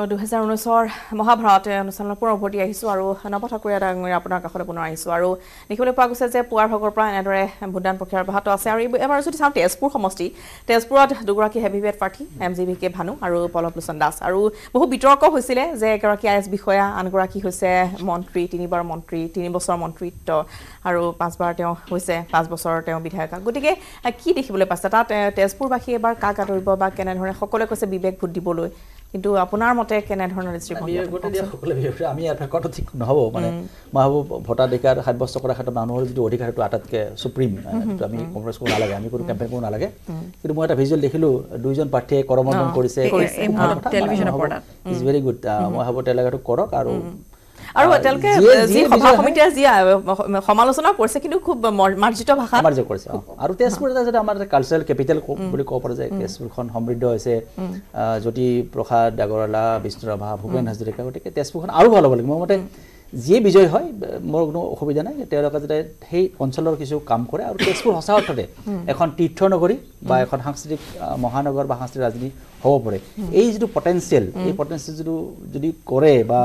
2019 মহাভাৰত অনুষ্ঠানৰ পুনৰ উভতি আহিছোঁ আৰু নৱ ঠাকুৰীয়া ডাঙৰীয়া আপোনাৰ কাষলৈ পুনৰ আহিছোঁ আৰু দেখিবলৈ পোৱা গৈছে যে পুৱাৰ ভাগৰ পৰা এনেদৰে ভোটদান প্ৰক্ৰিয়া অব্যাহত আছে আৰু এবাৰ যদি চাওঁ তেজপুৰ সমষ্টি তেজপুৰত দুগৰাকী হেভিৱেট প্ৰাৰ্থী MGBK ভানু আৰু পল্লৱ লোচন দাস আৰু বহু বিতৰ্ক হৈছিলে যে এগৰাকী IS বিষয়া আনগৰাকী হৈছে মন্ত্ৰী 3বাৰ মন্ত্ৰী 3 বছৰ মন্ত্ৰীত্ব আৰু 5বাৰ তেওঁ হৈছে 5 বছৰ তেওঁ বিধায়ক গতিকে কি দেখিবলৈ পাইছে তাত তেজপুৰবাসী এবাৰ কাক আদৰিব বা কেনে ধৰণে সকলোৱে কৈছে বিবেক ভোট দিবলৈ কিন্তু আপোনাৰ মতে কেনে ধৰণৰ দৃষ্টিভংগী আমি কথা ঠিক নহব মানে মই ভাবো ভোটাধিকাৰ সাব্যস্ত কৰাৰ ক্ষেত্ৰত মানুহৰ যিটো অধিকাৰ সেইটো আটাইতকৈ সুপ্ৰিম আমি কংগ্ৰেছ কৰিব নালাগে আমি কোনো কেম্পেইন কৰিব নালাগে কিন্তু মই এটা ভিজুৱেল দেখিলোঁ দুইজন প্ৰাৰ্থীয়ে কৰমণ্ডল কৰিছে ইজ ভেৰি গুড মই ভাবো তেওঁলোকে কৰক আৰু তেওঁলোকে যি সভা সমিতিয়ে যি সমালোচনা কৰিছে কিন্তু খুব মাৰ্জিত ভাষা মাৰ্জিত কৰিছে আৰু তেজপুৰ এটা আমাৰ কালচাৰেল কেপিটেল বুলি ক'ব পৰা যায় তেজপুৰখন সমৃদ্ধ হৈছে জ্যোতি প্ৰসাদ আগৰৱালা বিষ্ণু ৰাভা ভূপেন হাজৰিকা গতিকে তেজপুৰখন আৰু ভাল হ'ব লাগে মোৰ মতে যিয়ে বিজয় হয় মোৰ কোনো অসুবিধা নাই তেওঁলোকে যাতে সেই অঞ্চলৰ কিছু কাম কৰে আৰু তেজপুৰ সঁচা অৰ্থতে এখন তীৰ্থনগৰী বা এখন সাংস্কৃতিক মহানগৰ বা সাংস্কৃতিক ৰাজধানী হ'ব পাৰে এই যিটো পটেঞ্চিয়েল এই পটেঞ্চিয়েল যিটো যদি কৰে বা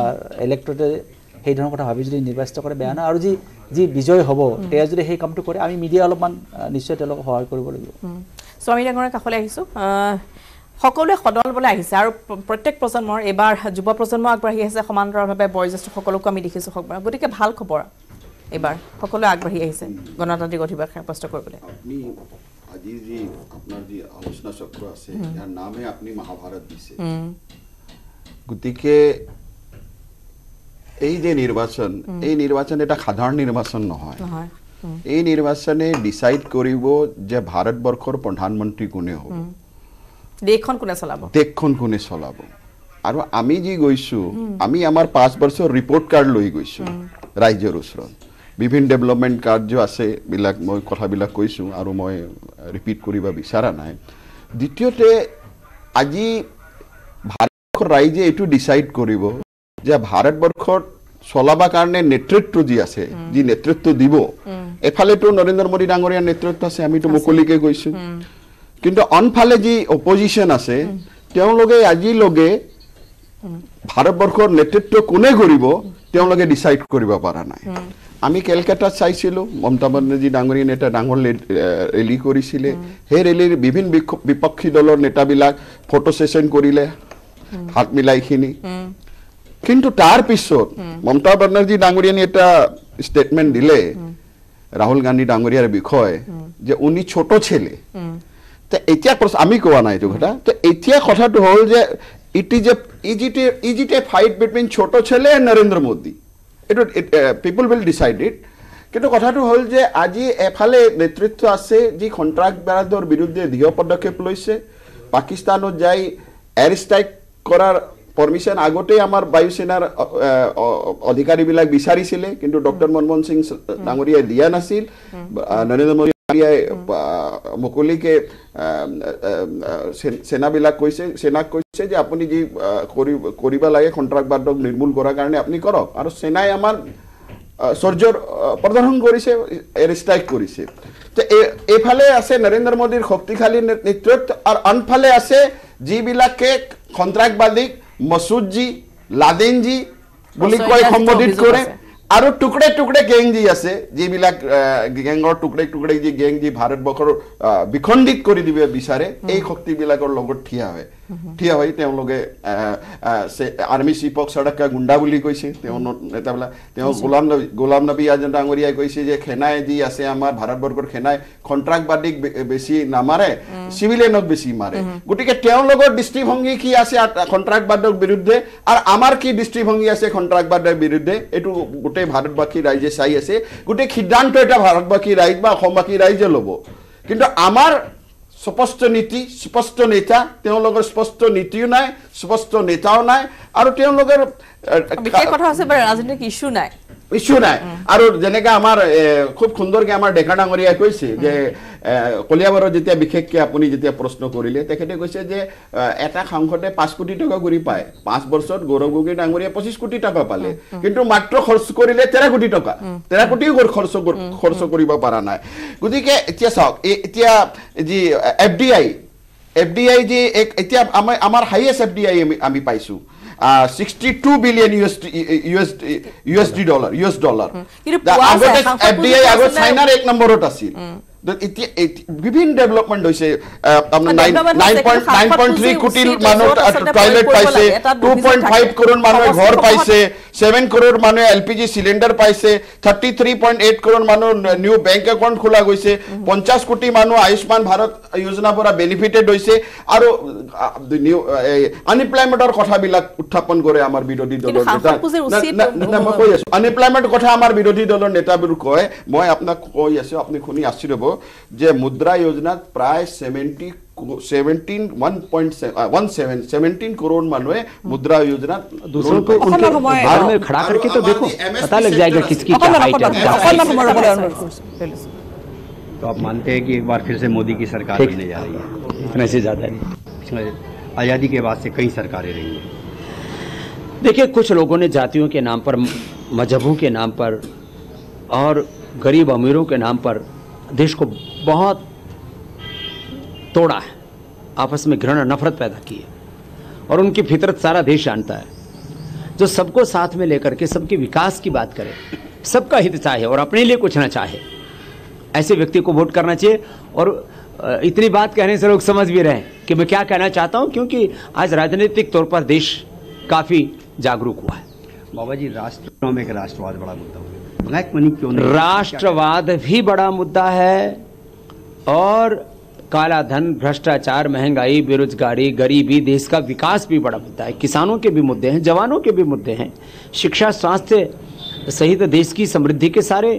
ইলেক্ট্ৰেটে সেই ধৰণৰ কথা ভাবি যদি নিৰ্বাচিত কৰে বেয়া নহয় আৰু যি বিজয় হ'ব তেওঁ যদি সেই কামটো কৰে আমি মিডিয়া অলপমান নিশ্চয় তেওঁলোকক সহায় কৰিব লাগিব স্বামী ডাঙৰীয়া কাষলৈ আহিছোঁ সকলোৱে সদলবলৈ আহিছে আৰু প্ৰত্যেক প্ৰজন্মৰ এবাৰ যুৱ প্ৰজন্ম আগবাঢ়ি আহিছে সমান্তৰালভাৱে বয়োজ্যেষ্ঠ সকলোকে আমি দেখিছোঁ গতিকে ভাল খবৰ এবাৰ সকলোৱে আগবাঢ়ি আহিছে গণতান্ত্ৰিক অধিবাস সাব্যস্ত কৰিবলৈ আপনি আজি যি আপোনাৰ যি আলোচনা চক্ৰ আছে ইয়াৰ নামে আপনি মহাভাৰত দিছে গতিকে এই যে নিৰ্বাচন এই নিৰ্বাচন এটা সাধাৰণ নিৰ্বাচন নহয় এই নিৰ্বাচনে ডিসাইড কৰিব যে ভাৰতবৰ্ষৰ প্ৰধানমন্ত্ৰী কোনে হ'ব দেশখন কোনে চলাব আৰু আমি যি গৈছো আমি আমাৰ 5 বছৰ ৰিপৰ্ট কাৰ্ড লৈ গৈছো ৰাজ্যৰ ওচৰত বিভিন্ন ডেভেলপমেন্ট কাৰ্য আছে বিলাক মই কথাবিলাক কৈছো আৰু মই ৰিপিট কৰিব বিচৰা নাই দ্বিতীয়তে আজি ভাৰতৰ ৰাজ্যে এটো ডিসাইড কৰিব যে ভাৰতবৰ্ষৰ চলাবা কাৰণে নেতৃত্ব যি আছে যি নেতৃত্ব দিব এফালেটো নৰেন্দ্ৰ মোদী ডাঙৰীয়াৰ নেতৃত্ব আছে আমিটো মুকলিকে গৈছো কিন্তু অনফালে যি অপজিশন আছে তেওঁলোকে আজি লগে ভাৰতবৰ্ষৰ নেতৃত্ব কোনে কৰিব তেওঁলোকে ডিসাইড কৰিব পৰা নাই আমি কলকাতাত চাইছিলো মমতা বেনাৰ্জী ডাঙৰীয়া নেতা ডাঙৰ ৰেলী কৰিছিলে সেই ৰেলীৰ বিভিন্ন বিপক্ষী দলৰ নেতাবিলাক ফটো সেশন কৰিলে হাত মিলাইখিনি কিন্তু তাৰ পিছত মমতা বেনাৰ্জী ডাঙৰীয়া এটা স্টেটমেন্ট দিলে ৰাহুল গান্ধী ডাঙৰীয়াৰ বিষয়ে যে উনি ছোট ছেলে তে এতিয়া আমি কোৱা নাই এইটো কথা তো এতিয়া কথাটো হ'ল যে it is a fight between ছোট ছেলে and Narendra Modi it people will decide it কিন্তু কথাটো হ'ল যে আজি এফালে নেতৃত্ব আছে যি সন্ত্ৰাসবাদৰ বিৰুদ্ধে দৃঢ় পদক্ষেপ লৈছে পাকিস্তানত যাই এয়াৰ ষ্ট্ৰাইক কৰাৰ পাৰমিশন আগতে আমাৰ বায়ুসেনাৰ অধিকাৰীবিলাক বিচাৰিছিলে কিন্তু ডক্টৰ মনমোহন সিং ডাঙৰীয়া দিয়া নাছিল নৰেন্দ্ৰ মোদী মুকলিকে সেনাবিলাক সেনাক কৈছে যে আপুনি যি কৰিব লাগে সন্ত্ৰাসবাদক নিৰ্মূল কৰাৰ কাৰণে আপুনি কৰক আৰু সেনাই আমাৰ সূৰ্যৰ প্ৰদৰ্শন কৰিছে এয়াৰ ষ্ট্ৰাইক কৰিছে তো এফালে আছে নৰেন্দ্ৰ মোদীৰ শক্তিশালী নেতৃত্ব আৰু আনফালে আছে যিবিলাকে সন্ত্ৰাসবাদীক মসুদজি লাদেনজি বুলি কয় সম্বোধিত কৰে আৰু টুকৰে টুকৰে গেং যি আছে যিবিলাক গেংৰ টুকৰে যি গেং যি ভাৰতবৰ্ষৰ বিখণ্ডিত কৰি দিব বিচাৰে এই শক্তিবিলাকৰ লগত থিয়া হয় তেওঁলোকে আৰ্মি চিফক সড়ক গুণ্ডা বুলি কৈছে তেওঁ নেতাবিলাক তেওঁ গোলাম নবী আজাদ ডাঙৰীয়াই কৈছে যে সেনাই যি আছে আমাৰ ভাৰতবৰ্ষৰ সেনাই সন্ত্ৰাসবাদীক বেছি নামাৰে চিভিলিয়ানক বেছি মাৰে গতিকে তেওঁলোকৰ দৃষ্টিভংগী কি আছে সন্ত্ৰাসবাদৰ বিৰুদ্ধে আৰু আমাৰ কি দৃষ্টিভংগী আছে সন্ত্ৰাসবাদৰ বিৰুদ্ধে এটো গোটেই ভাৰতবাসী ৰাইজে চাই আছে গোটেই সিদ্ধান্ত এটা ভাৰতবাসী ৰাইজ বা অসমবাসী ৰাইজে ল'ব কিন্তু আমাৰ স্পষ্ট নীতি স্পষ্ট নেতা তেওঁলোকৰ স্পষ্ট নীতিও নাই স্পষ্ট নেতাও নাই আৰু তেওঁলোকৰ বিশেষ কথা আছে ৰাজনৈতিক ইস্যু নাই আৰু যেনেকৈ আমাৰ খুব সুন্দৰকৈ আমাৰ ডেকা ডাঙৰীয়াই কৈছে যে কলিয়াবৰত যেতিয়া বিশেষকৈ আপুনি যেতিয়া প্ৰশ্ন কৰিলে তেখেতে কৈছে যে এটা সাংসদে 5 কোটি টকা কৰি পায় 5 বছৰত গৌৰৱ গগৈ ডাঙৰীয়া 25 কোটি টকা পালে কিন্তু মাত্ৰ খৰচ কৰিলে 13 কোটি টকা 13 কোটিও খৰচ কৰিব পৰা নাই গতিকে এতিয়া চাওক এতিয়া যি এফডিআই যি এতিয়া আমাৰ হাইয়েষ্ট এফডিআই আমি পাইছো 62 billion USD dollar US dollar কিন্তু পোৱা আগতে যায়, সংসদ FDI পুঁজি আগত আছিলে- চাইনাৰ 1 নম্বৰত আছিল এতিয়া বিভিন্ন ডেভেলপমেন্ট হৈছে আপোনাৰ Development হৈছে, কিন্তু 9.3 কোটি সংসদ মানুহ পুঁজি আচলতে টয়লেট প্ৰয়োগ কৰিব পাইছে লাগে। এটা 2.5 কৰোৰ মানুহে ঘৰ সমষ্টি পাইছে 7 কৰোৰ মানুহে LPG সিলিন্ডাৰ পাইছে 33.8 কৰোৰ মানুহ নিউ বেংক একাউণ্ট খোলা গৈছে 50 কোটি মানুহ আয়ুষ্মান ভাৰত যোজনাৰ পৰা বেনিফিটেড হৈছে আৰু আনএমপ্লয়মেন্টৰ কথাবিলাক উত্থাপন কৰে আমাৰ বিৰোধী দলৰ কিন্তু নেতা সংসদ পুঁজিৰ উচিত মই কৈ আছো আনএমপ্লয়মেন্ট কথা আমাৰ বিৰোধী দলৰ নেতাবোৰ কয় মই আপোনাক কৈ আছো আপুনি শুনি আছি ৰব যে মুদ্ৰা যোজনাত প্ৰায় 17 करोड़ मानुए मुद्रा योजना दूसरों को उनके बारे में खड़ा करके तो देखो पता लग जाएगा किसकी क्या हाइट है। तो आप मानते हैं कि एक बार फिर से मोदी की सरकार बनने जा रही है? इतने से ज्यादा नहीं, आज़ादी के बाद से कई सरकारें रही हैं। देखिए कुछ लोगों ने जातियों के नाम पर, मजहबों के नाम पर और गरीब अमीरों के नाम पर देश को बहुत तोड़ा है, आपस में घृणा नफरत पैदा की है और उनकी फितरत सारा देश जानता है। जो सबको साथ में लेकर के सबके विकास की बात करे, सबका हित चाहे और अपने लिए कुछ ना चाहे, ऐसे व्यक्ति को वोट करना चाहिए। और इतनी बात कहने से लोग समझ भी रहे हैं कि मैं क्या कहना चाहता हूं, क्योंकि आज राजनीतिक तौर पर देश काफी जागरूक हुआ है। बाबा जी राष्ट्र में राष्ट्रवाद बड़ा मुद्दा हो, ब्लैक मनी क्यों नहीं? राष्ट्रवाद भी बड़ा मुद्दा है और काला धन, भ्रष्टाचार, महंगाई, बेरोजगारी, गरीबी, देश का विकास भी बड़ा मुद्दा है। किसानों के भी मुद्दे हैं, जवानों के भी मुद्दे हैं, शिक्षा, स्वास्थ्य सहित देश की समृद्धि के सारे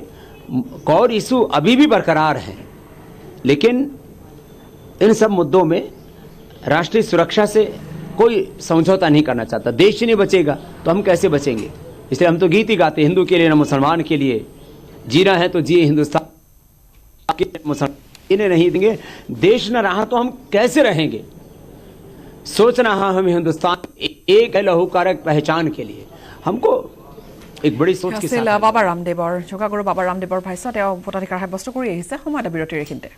कौर इशू अभी भी बरकरार हैं। लेकिन इन सब मुद्दों में राष्ट्रीय सुरक्षा से कोई समझौता नहीं करना चाहता। देश ही नहीं बचेगा तो हम कैसे बचेंगे? इसलिए हम तो गीत ही गाते, हिंदू के लिए न मुसलमान के लिए, जीना है तो जिए हिंदुस्तान के मुसलमान इन्हें नहीं देंगे। देश न रहा तो हम कैसे रहेंगे? सोचना है हम हिंदुस्तान एक है लहूकारक पहचान के लिए, हमको एक बड़ी सोच के साथ বাবা ৰামদেৱৰ যোগাগুৰু বাবা ৰামদেৱৰ ভাষ্য তেওঁ ভোটাধিকাৰ সাব্যস্ত কৰি আহিছে। সময়ত বিৰতিৰ এইখিনিতে